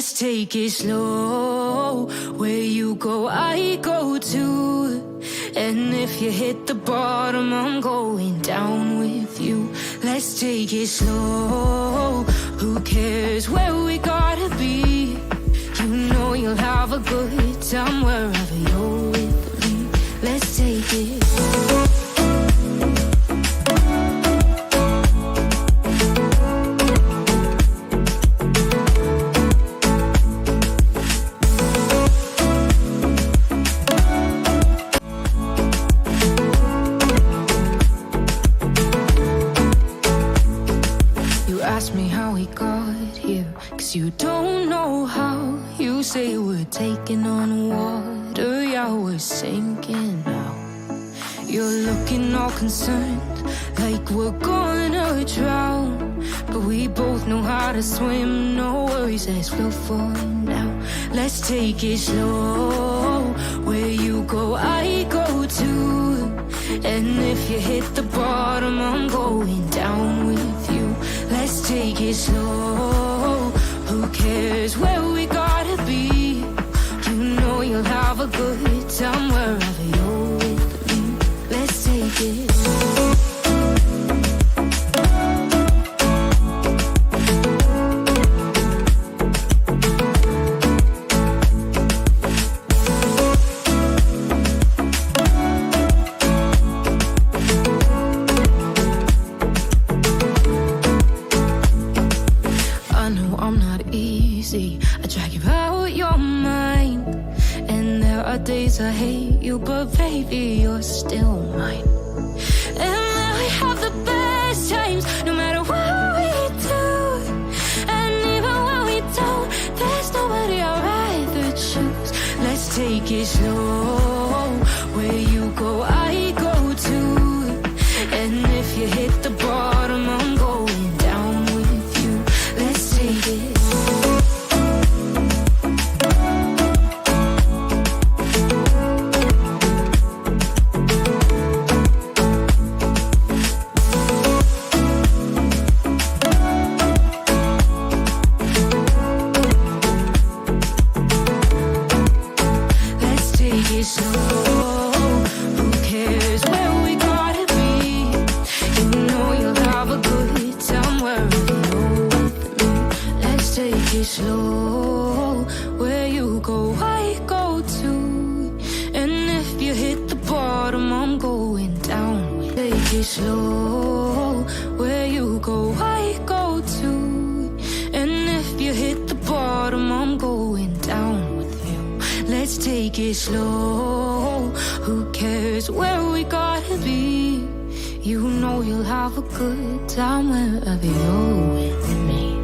Let's take it slow. Where you go, I go too. And if you hit the bottom, I'm going down with you. Let's take it slow. Who cares where we gotta be? You know you'll have a good time wherever you're with me. Let's take it. You don't know how. You say we're taking on water, yeah, we're sinking now. You're looking all concerned, like we're gonna drown. But we both know how to swim, no worries, let's flow for now. Let's take it slow. Where you go, I go too. And if you hit the bottom, I'm going down with you. Let's take it slow. Who cares where we gotta be? You know you'll have a good time wherever you're with me. Let's take it. I drag you out your mind, and there are days I hate you, but baby, you're still mine. And then we have the best times, no matter what we do. And even when we don't, there's nobody I'd rather choose. Let's take it slow. Where you go, I go too. And if you hit the bottom, I'm going down with you. Let's take it. Slow, where you go, I go too. And if you hit the bottom, I'm going down. Take it slow, where you go, I go too. And if you hit the bottom, I'm going down with you. Let's take it slow. Who cares where we gotta be? You know you'll have a good time wherever you're with me.